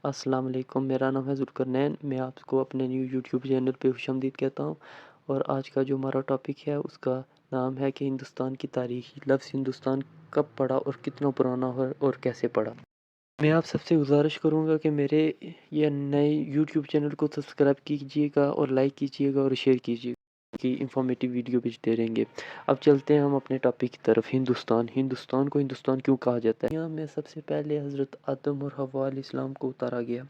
السلام علیکم، میرا نام ہے ذوالقرنین۔ میں آپ کو اپنے نیو یوٹیوب چینل پہ خوش آمدید کہتا ہوں، اور آج کا جو ہمارا ٹاپک ہے اس کا نام ہے کہ ہندوستان کی تاریخ۔ لفظ ہندوستان کب پڑا اور کتنا پرانا ہے اور کیسے پڑا۔ میں آپ سب سے گزارش کروں گا کہ میرے یہ نئے یوٹیوب چینل کو سبسکرائب کیجیے گا اور لائک کیجیے گا اور شیئر کیجیے گا کہ انفارمیٹیو ویڈیو بھیجتے رہیں گے۔ اب چلتے ہیں ہم اپنے ٹاپک کی طرف۔ ہندوستان کو ہندوستان کیوں کہا جاتا ہے؟ یہاں میں سب سے پہلے حضرت آدم اور حوا علیہ السلام کو اتارا گیا،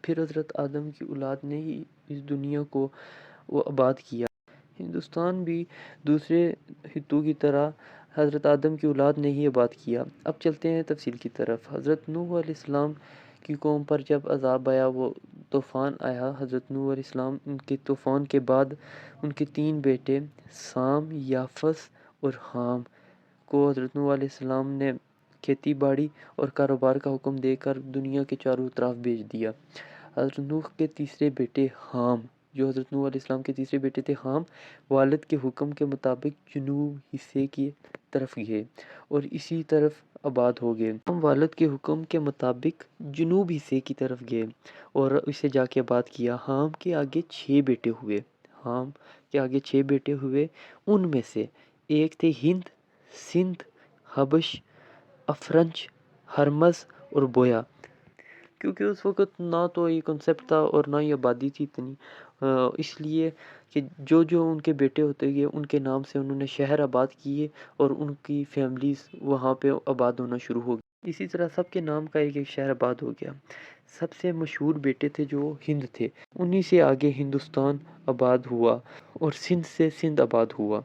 پھر حضرت آدم کی اولاد نے ہی اس دنیا کو وہ آباد کیا۔ ہندوستان بھی دوسرے خطوں کی طرح حضرت آدم کی اولاد نے ہی آباد کیا۔ اب چلتے ہیں تفصیل کی طرف۔ حضرت نوح علیہ السلام کی قوم پر جب عذاب آیا، وہ طوفان آیا، حضرت نوح علیہ السلام کے طوفان کے بعد ان کے 3 بیٹے سام، یافس اور حام کو حضرت نوح علیہ السلام نے کھیتی باڑی اور کاروبار کا حکم دے کر دنیا کے چاروں طرف بھیج دیا۔ حضرت نوح کے تیسرے بیٹے حام، جو حضرت نوح علیہ السلام کے تیسرے بیٹے تھے حام، والد کے حکم کے مطابق جنوب حصے کی طرف گئے اور اسی طرف آباد ہو گئے۔ حام والد کے حکم کے مطابق جنوب حصے کی طرف گئے اور اسے جا کے آباد کیا۔ حام کے آگے 6 بیٹے ہوئے۔ حام کے آگے 6 بیٹے ہوئے، ان میں سے ایک تھے ہند، سندھ، حبش، افرنچ، ہرمز اور بویا۔ کیونکہ اس وقت نہ تو یہ کنسیپٹ تھا اور نہ ہی آبادی تھی اتنی، اس لیے کہ جو ان کے بیٹے ہوتے گئے ان کے نام سے انہوں نے شہر آباد کیے اور ان کی فیملیز وہاں پہ آباد ہونا شروع ہو گئی۔ اسی طرح سب کے نام کا ایک شہر آباد ہو گیا۔ سب سے مشہور بیٹے تھے جو ہند تھے، انہی سے آگے ہندوستان آباد ہوا اور سندھ سے سندھ آباد ہوا۔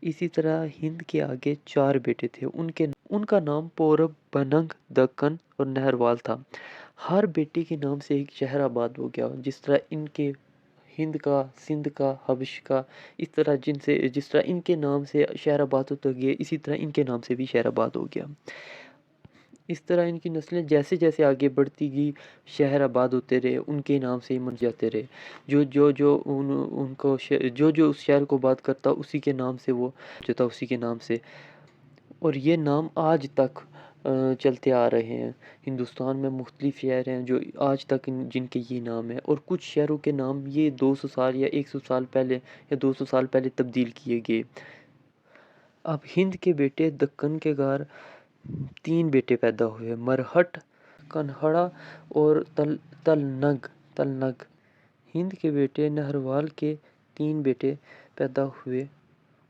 اسی طرح ہند کے آگے 4 بیٹے تھے، ان کا نام پورب، بننگ، دکن اور نہروال تھا۔ ہر بیٹے کے نام سے ایک شہر آباد ہو گیا، جس طرح ان کے ہند کا، سندھ کا، حبش کا، اس طرح جس طرح ان کے نام سے شہر آباد ہوتے گئے، اسی طرح ان کے نام سے بھی شہر آباد ہو گیا۔ اس طرح ان کی نسلیں جیسے جیسے آگے بڑھتی گئی، شہر آباد ہوتے رہے، ان کے نام سے ہی من جاتے رہے۔ جو اس شہر کو آباد کرتا اسی کے نام سے وہ جو تھا، اسی کے نام سے، اور یہ نام آج تک چلتے آ رہے ہیں۔ ہندوستان میں مختلف شہر ہیں جو آج تک جن کے یہ نام ہے، اور کچھ شہروں کے نام یہ 200 سال یا 100 سال پہلے یا 200 سال پہلے تبدیل کیے گئے۔ اب ہند کے بیٹے دکن کے گار 3 بیٹے پیدا ہوئے، مرہٹ، کنہڑا اور تلنگ۔ ہند کے بیٹے نہروال کے 3 بیٹے پیدا ہوئے،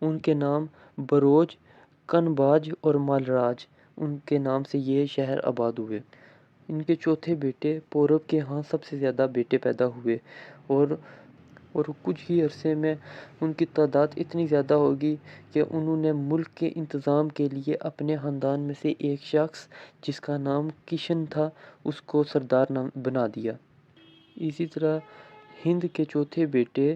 ان کے نام بروج، کنباج اور مالراج، ان کے نام سے یہ شہر آباد ہوئے۔ ان کے چوتھے بیٹے پورب کے ہاں سب سے زیادہ بیٹے پیدا ہوئے، اور کچھ ہی عرصے میں ان کی تعداد اتنی زیادہ ہوگی کہ انہوں نے ملک کے انتظام کے لیے اپنے خاندان میں سے ایک شخص جس کا نام کشن تھا، اس کو سردار بنا دیا۔ اسی طرح ہند کے چوتھے بیٹے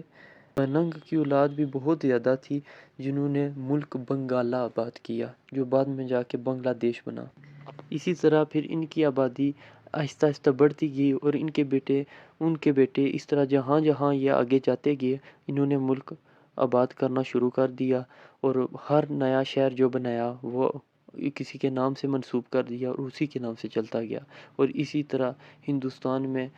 بننگ کی اولاد بھی بہت زیادہ تھی، جنہوں نے ملک بنگالہ آباد کیا، جو بعد میں جا کے بنگلہ دیش بنا۔ اسی طرح پھر ان کی آبادی آہستہ آہستہ بڑھتی گئی، اور ان کے بیٹے اس طرح جہاں جہاں یہ آگے جاتے گئے، انہوں نے ملک آباد کرنا شروع کر دیا، اور ہر نیا شہر جو بنایا وہ کسی کے نام سے منسوب کر دیا اور اسی کے نام سے چلتا گیا، اور اسی طرح ہندوستان میں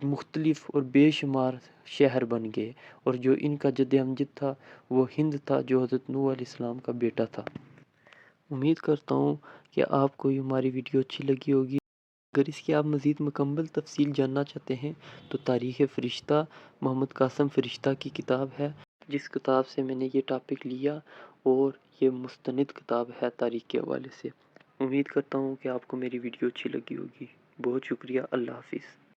مختلف اور بے شمار شہر بن گئے، اور جو ان کا جد امجد تھا وہ ہند تھا، جو حضرت نوح علیہ السلام کا بیٹا تھا۔ امید کرتا ہوں کہ آپ کو یہ ہماری ویڈیو اچھی لگی ہوگی۔ اگر اس کی آپ مزید مکمل تفصیل جاننا چاہتے ہیں تو تاریخ فرشتہ محمد قاسم فرشتہ کی کتاب ہے، جس کتاب سے میں نے یہ ٹاپک لیا، اور یہ مستند کتاب ہے تاریخ کے حوالے سے۔ امید کرتا ہوں کہ آپ کو میری ویڈیو اچھی لگی ہوگی۔ بہت شکریہ۔ اللہ حافظ۔